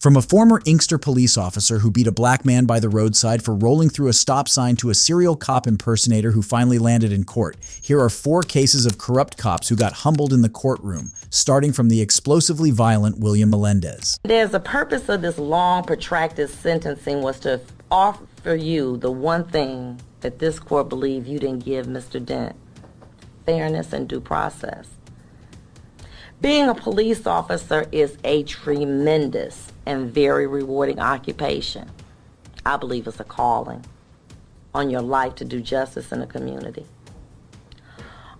From a former Inkster police officer who beat a black man by the roadside for rolling through a stop sign to a serial cop impersonator who finally landed in court, here are 4 cases of corrupt cops who got humbled in the courtroom, starting from the explosively violent William Melendez. The purpose of this long, protracted sentencing was to offer you the one thing that this court believed you didn't give Mr. Dent: fairness and due process. Being a police officer is a tremendous and very rewarding occupation. I believe it's a calling on your life to do justice in the community.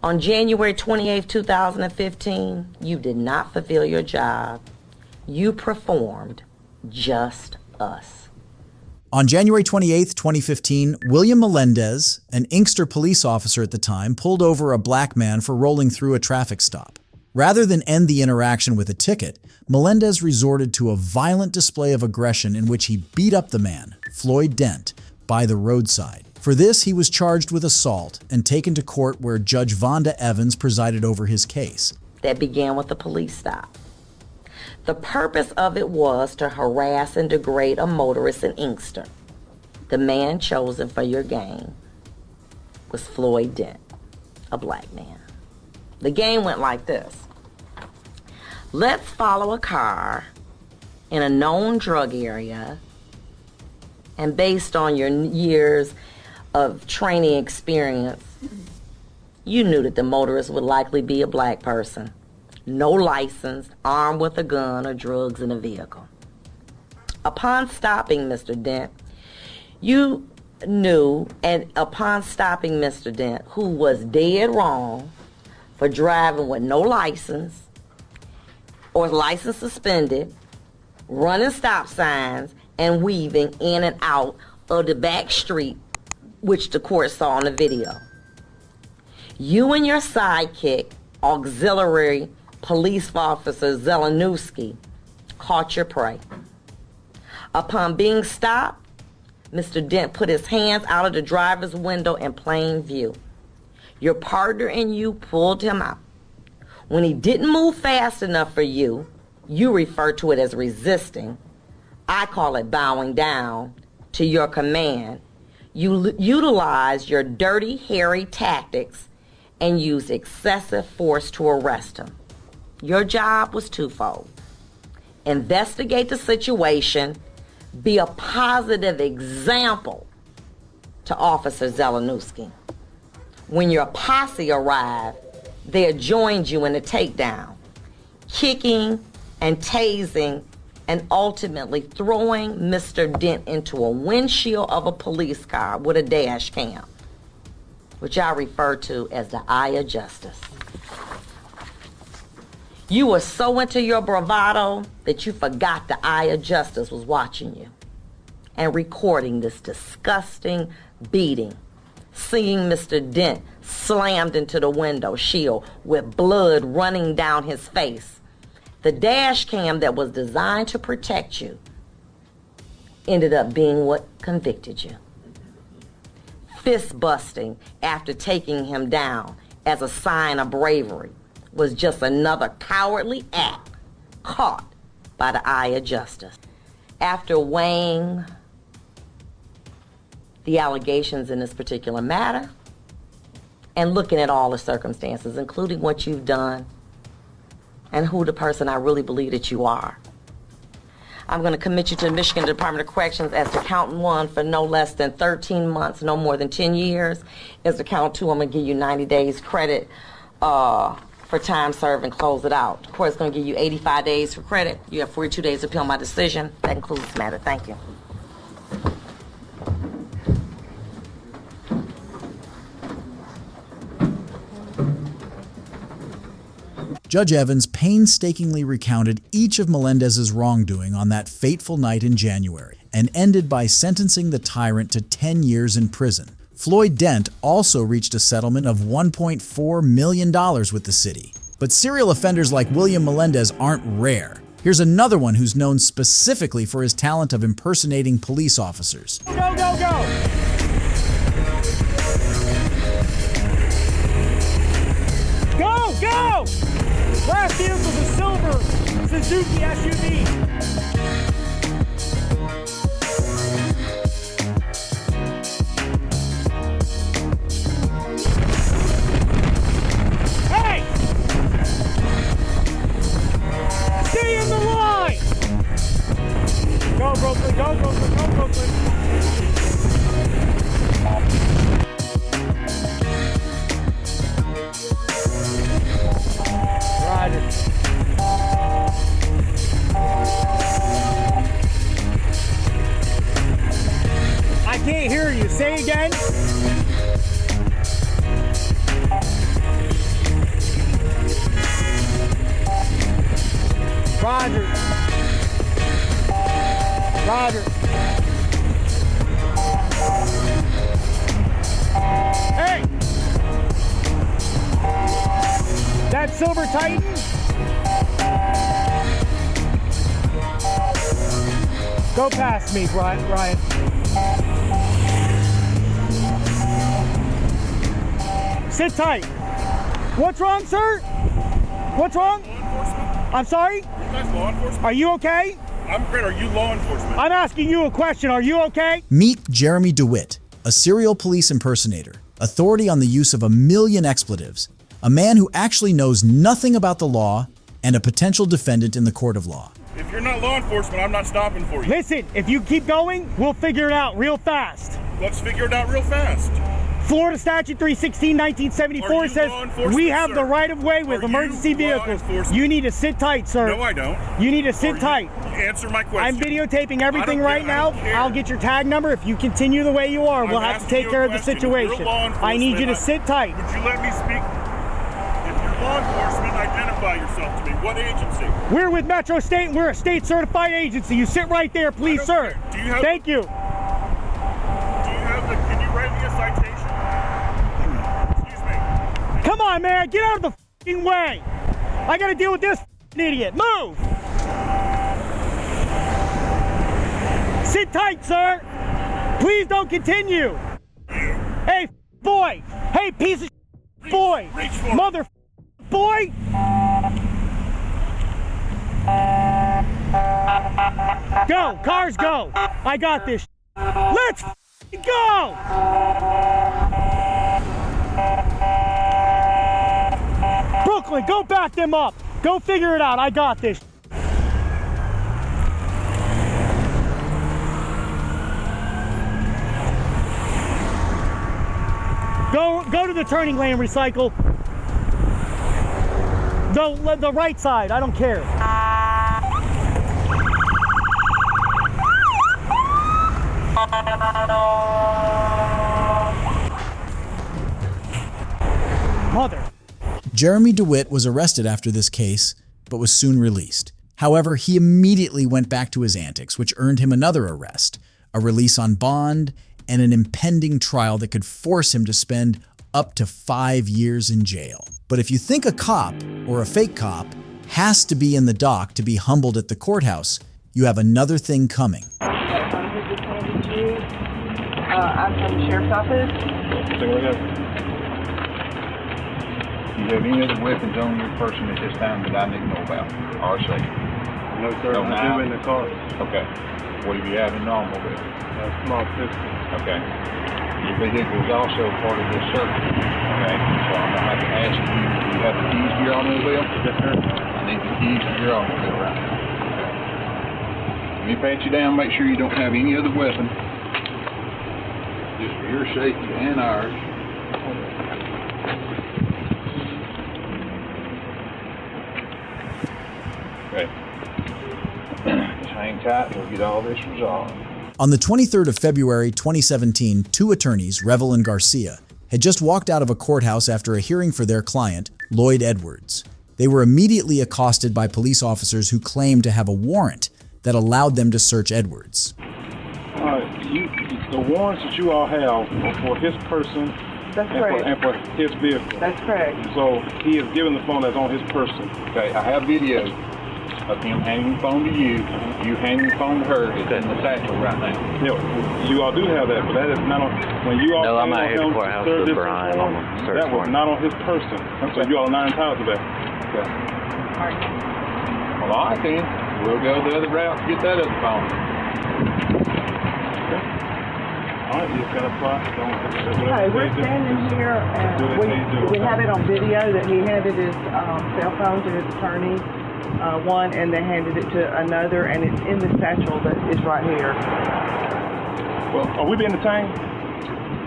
On January 28, 2015, you did not fulfill your job. You performed just us. On January 28, 2015, William Melendez, an Inkster police officer at the time, pulled over a black man for rolling through a traffic stop. Rather than end the interaction with a ticket, Melendez resorted to a violent display of aggression in which he beat up the man, Floyd Dent, by the roadside. For this, he was charged with assault and taken to court where Judge Vonda Evans presided over his case. That began with a police stop. The purpose of it was to harass and degrade a motorist in Inkster. The man chosen for your game was Floyd Dent, a black man. The game went like this. Let's follow a car in a known drug area, and based on your years of training experience, you knew that the motorist would likely be a black person, no license, armed with a gun or drugs in a vehicle. Upon stopping Mr. Dent, you knew, and upon stopping Mr. Dent, who was dead wrong for driving with no license or license suspended, running stop signs, and weaving in and out of the back street, which the court saw on the video. You and your sidekick, auxiliary police officer Zelenowski, caught your prey. Upon being stopped, Mr. Dent put his hands out of the driver's window in plain view. Your partner and you pulled him out. When he didn't move fast enough for you, you refer to it as resisting. I call it bowing down to your command. You utilize your dirty, hairy tactics and use excessive force to arrest him. Your job was twofold: investigate the situation, be a positive example to Officer Zelenowski. When your posse arrived, they joined you in the takedown, kicking and tasing and ultimately throwing Mr. Dent into a windshield of a police car with a dash cam, which I refer to as the eye of justice. You were so into your bravado that you forgot the eye of justice was watching you and recording this disgusting beating, seeing Mr. Dent slammed into the window shield with blood running down his face. The dash cam that was designed to protect you ended up being what convicted you. Fist busting after taking him down as a sign of bravery was just another cowardly act caught by the eye of justice. After weighing the allegations in this particular matter and looking at all the circumstances, including what you've done and who the person I really believe that you are, I'm going to commit you to the Michigan Department of Corrections as to count 1 for no less than 13 months, no more than 10 years. As to count 2, I'm going to give you 90 days credit for time served and close it out. The court is going to give you 85 days for credit. You have 42 days to appeal my decision. That concludes this matter. Thank you. Judge Evans painstakingly recounted each of Melendez's wrongdoing on that fateful night in January and ended by sentencing the tyrant to 10 years in prison. Floyd Dent also reached a settlement of $1.4 million with the city. But serial offenders like William Melendez aren't rare. Here's another one who's known specifically for his talent of impersonating police officers. Go, go, go! Go, go! Last vehicle's a silver Suzuki SUV. Go, Brooklyn. Go, Brooklyn. Roger. I can't hear you. Say again. Roger. Roger. Hey! That Silver Titan? Go past me, Ryan. Sit tight. What's wrong, sir? What's wrong? I'm sorry? You guys law enforcement? Are you okay? I'm great. Are you law enforcement? I'm asking you a question. Are you okay? Meet Jeremy DeWitt, a serial police impersonator, authority on the use of 1 million expletives, a man who actually knows nothing about the law, and a potential defendant in the court of law. If you're not law enforcement, I'm not stopping for you. Listen, if you keep going, we'll figure it out real fast. Let's figure it out real fast. Florida Statute 316, 1974 says we have the right of way with emergency vehicles. You need to sit tight, sir. No, I don't. You need to sit tight. Answer my question. I'm videotaping everything right now. I don't care. I'll get your tag number. If you continue the way you are, we'll have to take care of the situation. I need you to sit tight. Would you let me speak? If you're law enforcement, identify yourself to me. What agency? We're with Metro State, and we're a state certified agency. You sit right there, please, sir. Do you have? Thank you. Do you have the? Can you write me a citation? Excuse me. Come on, man. Get out of the f***ing way. I got to deal with this f***ing idiot. Move. Sit tight, sir. Please don't continue. Hey, boy. Hey, piece of boy. Reach for it. Mother boy. Go. Cars go. I got this. Let's go. Brooklyn, go back them up. Go figure it out. I got this. Go to the turning lane, recycle. The right side, I don't care. Mother. Jeremy DeWitt was arrested after this case, but was soon released. However, he immediately went back to his antics, which earned him another arrest, a release on bond, and an impending trial that could force him to spend up to 5 years in jail. But if you think a cop, or a fake cop, has to be in the dock to be humbled at the courthouse, you have another thing coming. I'm from the sheriff's office. Do you have any other weapons on your person at this time that I need to know about? Or say? No, sir. No, I now? do in the car. Okay. What do you have in the automobile? A small pistol. Okay. Your vehicle is also part of this search. Okay. So I'm going to have to ask you, do you have the keys to your automobile? Yes, sir. I need the keys to your automobile right now. Okay. Let me pat you down, make sure you don't have any other weapon. Just for your safety and ours. Okay. Just hang tight, we'll get all this resolved. On the 23rd of February 2017, two attorneys, Revel and Garcia, had just walked out of a courthouse after a hearing for their client, Lloyd Edwards. They were immediately accosted by police officers who claimed to have a warrant that allowed them to search Edwards. The warrants that you all have are for his person That's correct. and for his vehicle. That's correct. So he is given the phone that's on his person. Okay, I have video of him handing the phone to you, you handing the phone to her. It's in the satchel right now. Yeah, you all do have that, but that is not on. When you all No, I'm came not on here at him the courthouse to serve with this Brian warrant, on the search that was warrant. not on his person. So you all are not entitled to that. Okay. Well, all right then. We'll go the other route and get that other phone. All right, you just gotta apply. Okay, we're standing here, and we have it on video that he handed his cell phone to his attorney one and they handed it to another, and it's in the satchel that is right here. Well, are we being detained?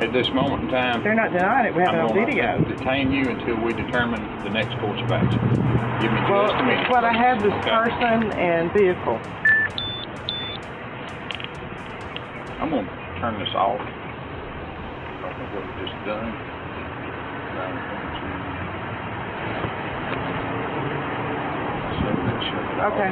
At this moment in time, They're not denying it. We have it I'm on going video. to detain you until we determine the next course of action. Give me Well, just a minute. what I have is Okay. person and vehicle. I'm going to turn this off. I think what we just done. Okay.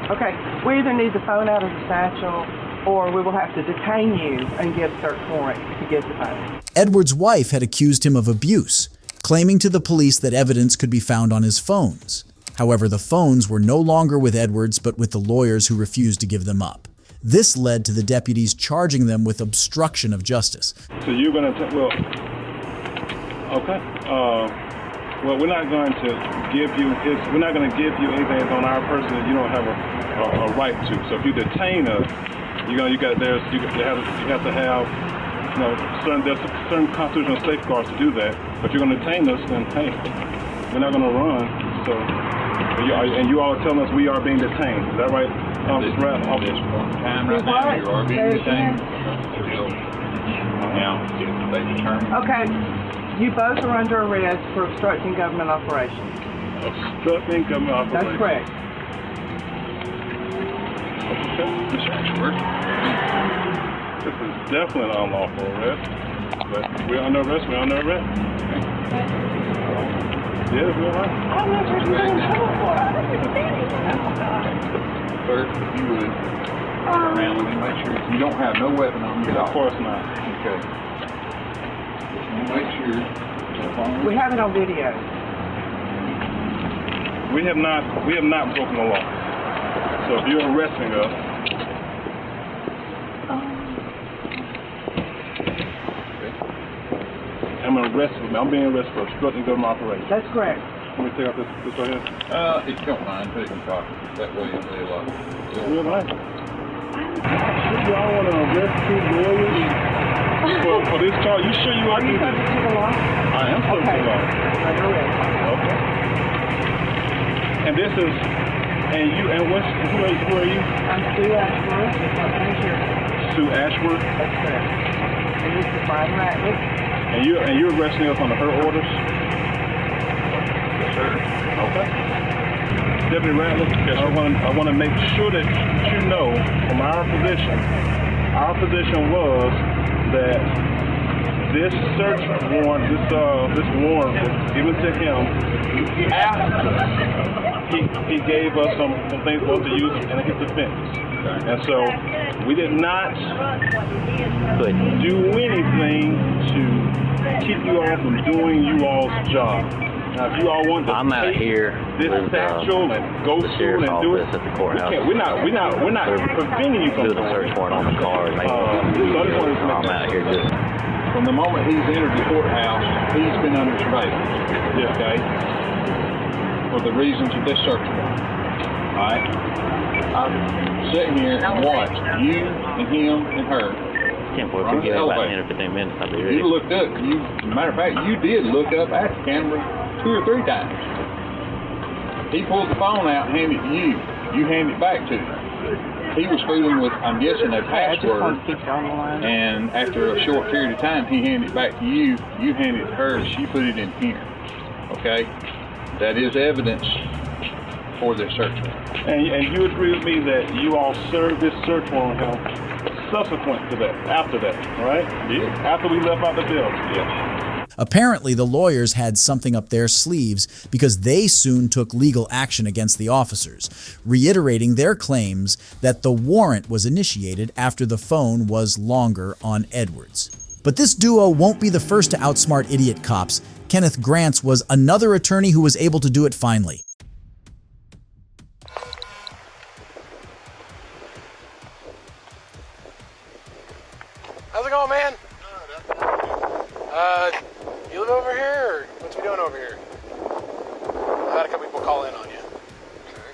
Okay. We either need the phone out of the satchel, or we will have to detain you and get a search warrant to get the phone. Edwards' wife had accused him of abuse, claiming to the police that evidence could be found on his phones. However, the phones were no longer with Edwards but with the lawyers who refused to give them up. This led to the deputies charging them with obstruction of justice. So you're going to, well, okay. Well, we're not going to give you we're not going to give you anything that's on our person that you don't have a right to. So if you detain us, you have to have, there's certain constitutional safeguards to do that. But you're going to detain us, then hey, we're not going to run. So, and you all are telling us we are being detained. Is that right? At this point in time right now, you are being detained. Now, if they determine. Okay. You both are under arrest for obstructing government operations. Obstructing government operations. That's correct. Mr. Ashworth. This is definitely an unlawful arrest. But we're under arrest. We're under arrest. Yes, we're right. I'm not sure you're in trouble for it. I don't understand it. First, if you would turn around and make sure you don't have no weapon on you. Of course not. Okay. Just make sure. We have it on video. We have not broken the law. So if you're arresting us, I'm being arrested for obstructing government operations. That's correct. Let me take out this right here. If you don't mind, put it in pocket. That way it'll be a lot. Real nice. Y'all want to arrest two lawyers for this charge? You sure you are Are you doing subject this? to the law? I am subject to the law. Under arrest. Okay. And this is, who are you? I'm Sue Ashworth. I'm here. Sue Ashworth. That's correct. And this is Brian Ratliff. And you're arresting us under her orders? Yes, sir. Okay. Deputy Ratliff, yes, I want to make sure that you know from our position was that this search warrant, this warrant was given to him after he gave us some things for us to use in his defense. And so we did not do anything to keep you all from doing you all's job. Now, if you all want to I'm out here this with satchel and go the through sheriff's and do it, office at the courthouse. we're not preventing you from Do the search warrant on the car and make I'm out here just From the moment he's entered the courthouse, he's been under surveillance. Yeah. Okay? For the reasons of this search warrant. Alright? I'm sitting here and watched you and him and her. 10 4 if you get about 10 or 15 minutes, I'll be ready. You looked up. Matter of fact, you did look up at the camera 2 or 3 times. He pulled the phone out and handed it to you. You handed it back to him. He was fooling with, I'm guessing, a I just want password. to keep it on the line. And after a short period of time, he handed it back to you. You handed it to her. She put it in here. Okay? That is evidence for this search warrant. And you agree with me that you all served this search warrant on him subsequent to that, after that, right? Yeah. After we left out the building. Yes. Apparently, the lawyers had something up their sleeves because they soon took legal action against the officers, reiterating their claims that the warrant was initiated after the phone was longer on Edwards. But this duo won't be the first to outsmart idiot cops. Kenneth Grants was another attorney who was able to do it finally. How's it going, man? You live over here, or what's we doing over here? I've had a couple people call in on you. Okay.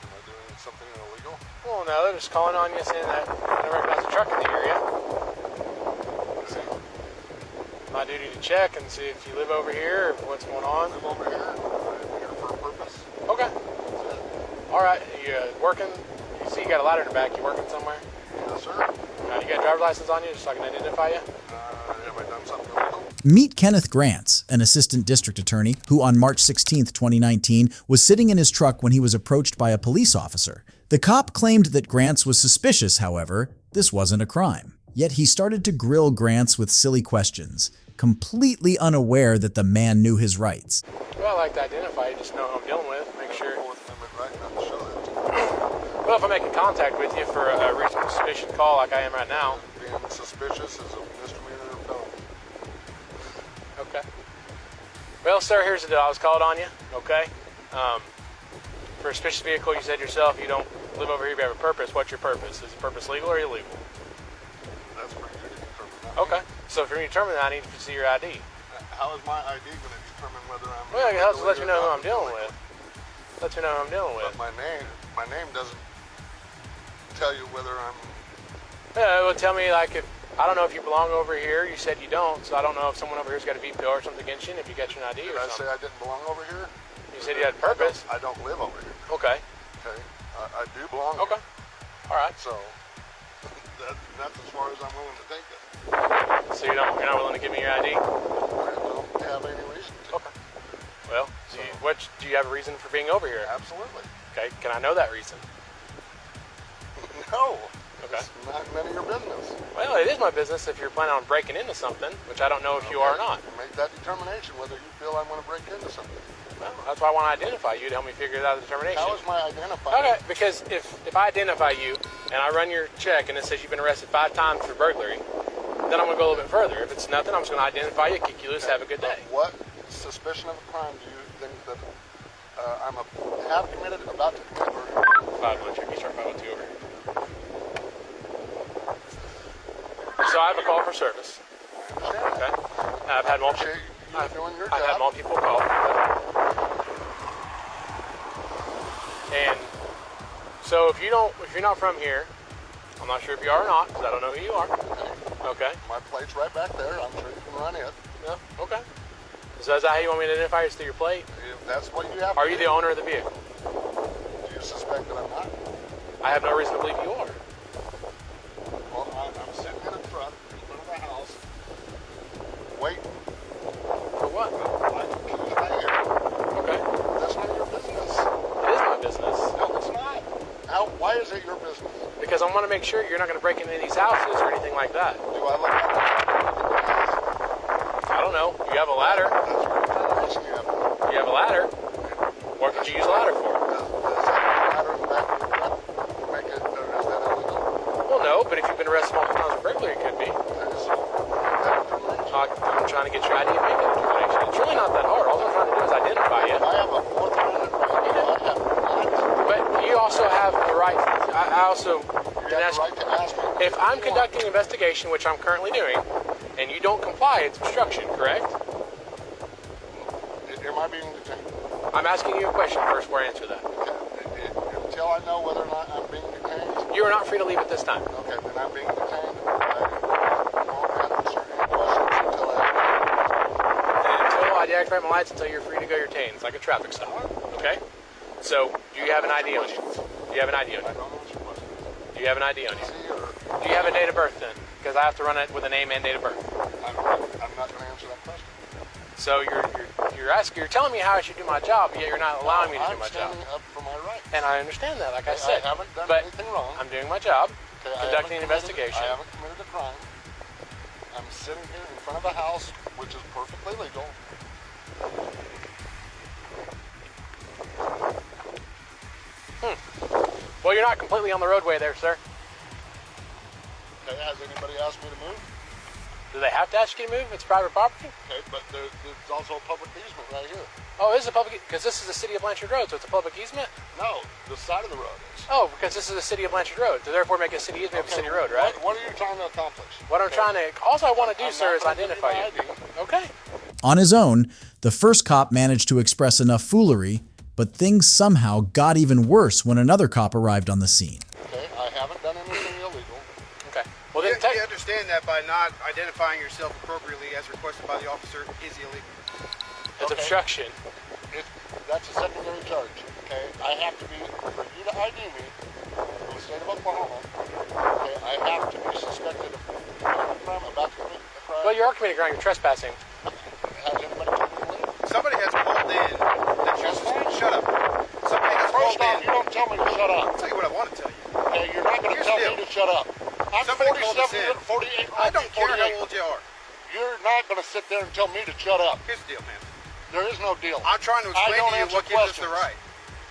Am I doing something illegal? Well, no, they're just calling on you saying that I don't recognize a truck in the area. My duty to check and see if you live over here or what's going on. I live over here. I'm here for a purpose. All right, you working? You see you got a ladder in the back. You working somewhere? Yes, sir. You got a driver's license on you just so I can identify you? Have I done something illegal? Meet Kenneth Grants, an assistant district attorney who on March 16, 2019, was sitting in his truck when he was approached by a police officer. The cop claimed that Grants was suspicious, however. This wasn't a crime. Yet he started to grill Grants with silly questions, completely unaware that the man knew his rights. Well, I like to identify you, just know who I'm dealing with, make sure. Fourth Amendment right now to show that to you. Well, if I'm making contact with you for a reasonable suspicion call like I am right now. Being suspicious is a misdemeanor or felony. Okay. Well, sir, here's the deal. I was called on you, okay? For a suspicious vehicle, you said yourself you don't live over here, you have a purpose. What's your purpose? Is the purpose legal or illegal? That's for you to determine. Okay. So for me to determine that, I need to see your ID. How is my ID going to determine whether I'm... Well, it helps to let you know who I'm illegal? dealing with. Let you know who I'm dealing with. But my name doesn't tell you whether I'm... Yeah, it would tell me, like, if I don't know if you belong over here. You said you don't, so I don't know if someone over here's got a veto or something against you, and if you got your ID Did or I something. say I didn't belong over here? You said you had purpose. I don't live over here. Okay. Okay. I do belong Okay. here. All right. So that's as far as I'm willing to take it. So you're not willing to give me your ID? I don't have any reason to. Okay. Well, do you have a reason for being over here? Absolutely. Okay. Can I know that reason? No. Okay. It's not none of your business. Well, it is my business if you're planning on breaking into something, which I don't know if you are or not. Make that determination whether you feel I'm going to break into something. Well, that's why I want to identify you to help me figure out the determination. How is my identifying? Okay, because if I identify you and I run your check and it says you've been arrested 5 times for burglary, then I'm going to go a little bit further. If it's nothing, I'm just going to identify you, kick you loose, have a good day. What suspicion of a crime do you think that have committed, about to commit burglary? 5-1, check me, start 502 over. So I have a call for service. Okay. I've had multiple. I've had multiple calls. And so if you're not from here, I'm not sure if you are or not, because I don't know who you are. Okay. My plate's right back there. I'm sure you can run it. Yeah. Okay. So is that how you want me to identify you? Through your plate? If that's what you have. Are you the owner of the vehicle? Do you suspect that I'm not? I have no reason to believe you are. Well, I'm sitting in a truck in front of the house, waiting. For what? Okay. That's none of your business. It is my business. No, it's not. Why is it your business? Because I want to make sure you're not going to break into any of these houses or anything like that. Do I look like I don't know. You have a ladder. That's what you have. You have a ladder. What could you use a ladder for? Does that ladder in the back of your truck make it, or is that illegal? Well, no, but if you've been arrested multiple times for burglary, it could be. I'm trying to get your ID and make that determination. It's really not that hard. All I'm trying to do is identify you. I have a Fourth Amendment right. But you also have the right. I also. You have the right to ask me. If I'm conducting an investigation, which I'm currently doing, and you don't comply, it's obstruction, correct? Am I being detained? I'm asking you a question first before I answer that. Okay. Until I know whether or not I'm being detained. You are not free to leave at this time. Okay, then I'm being detained. I won't answer any questions until I deactivate my lights until you're free to go, you're detained. It's like a traffic stop. Okay? So, do you have an ID on you? Do you have an ID on you? I don't answer questions. Do you have an ID on you? Do you have a date of birth then? Because I have to run it with a name and date of birth. I'm not going to answer that question. So you're telling me how I should do my job, yet you're not allowing me to do my job. I'm standing up for my rights. And I understand that, like I said. I haven't done but anything wrong. I'm doing my job, Okay, conducting an investigation. I haven't committed a crime. I'm sitting here in front of a house, which is perfectly legal. Well, you're not completely on the roadway there, sir. Okay, has anybody asked me to move? Do they have to ask you to move? It's private property? Okay, but there's also a public easement right here. Oh, this is a public, because this is the city of Blanchard Road, so it's a public easement? No, the side of the road is. Oh, because this is the city of Blanchard Road, so therefore make it city easement of city road, right? What are you trying to accomplish? What I'm trying to, all I want to do, sir, is identify you. Okay. On his own, the first cop managed to express enough foolery, but things somehow got even worse when another cop arrived on the scene. Okay, I haven't done anything illegal. Okay. Well, then you understand that by not identifying yourself appropriately as requested by the officer is illegal. It's obstruction. That's a secondary charge. Okay, I have to be, for you to ID me in the state of Oklahoma, okay, I have to be suspected of committing a crime, about to commit a crime. Well, you are committing a crime. You're trespassing. Has anybody told you to leave? Somebody has called in that you shut up. Somebody has First called off, in. you don't tell me to shut up. I'll tell you what I want to tell you. Okay, you're not going to Here's tell the me deal. to shut up. I'm Somebody called us 47, in. 48, I don't care 48. how old you are. You're not going to sit there and tell me to shut up. Here's the deal, man. There is no deal. I'm trying to explain don't to you answer what gives us the questions. right.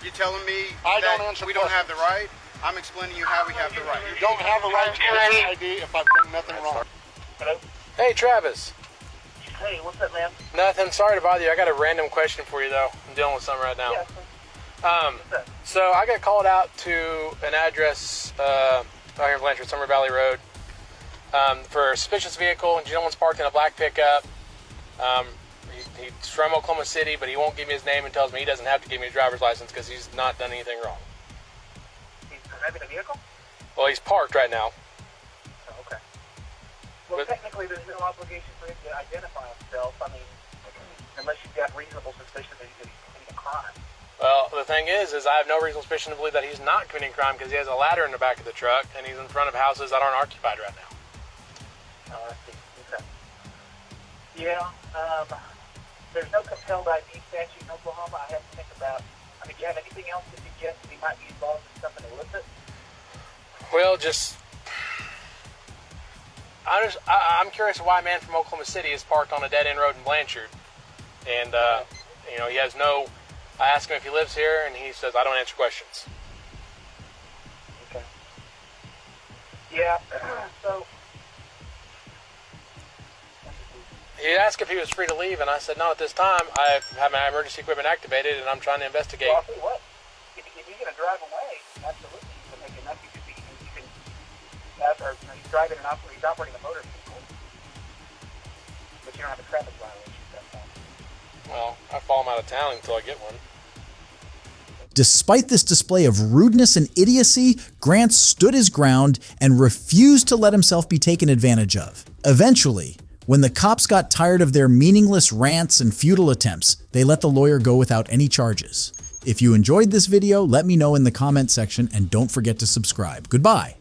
You telling me I that don't answer we don't have the questions. right? I'm explaining to you how we have the right. You don't have a right to ID if I've done nothing wrong. Hello? Hey, Travis. Hey, what's up, man? Nothing. Sorry to bother you. I got a random question for you, though. I'm dealing with something right now. Yeah. So I got called out to an address out here in Blanchard, Summer Valley Road, for a suspicious vehicle. And gentleman's parked in a black pickup. He's from Oklahoma City, but he won't give me his name and tells me he doesn't have to give me his driver's license because he's not done anything wrong. He's driving a vehicle? Well, he's parked right now. Oh, okay. Well, technically, there's no obligation for him to identify himself. I mean, unless you've got reasonable suspicion that he's committing a crime. Well, the thing is I have no reasonable suspicion to believe that he's not committing a crime because he has a ladder in the back of the truck and he's in front of houses that aren't occupied right now. Oh, I see. Okay. Yeah, there's no compelled ID statute in Oklahoma. I have to think about, I mean, do you have anything else to suggest that he might be involved in something illicit? Well, I'm curious why a man from Oklahoma City is parked on a dead-end road in Blanchard. And, he has no... I ask him if he lives here, and he says, I don't answer questions. Okay. Yeah, so... He asked if he was free to leave, and I said, not at this time. I have my emergency equipment activated, and I'm trying to investigate. Well, I'll tell you what. If you're going to drive away, absolutely, you can make enough. He's driving an he's operating a motor vehicle, but you don't have a traffic violation at that point. Well, I follow him out of town until I get one. Despite this display of rudeness and idiocy, Grant stood his ground and refused to let himself be taken advantage of. Eventually, when the cops got tired of their meaningless rants and futile attempts, they let the lawyer go without any charges. If you enjoyed this video, let me know in the comment section and don't forget to subscribe. Goodbye.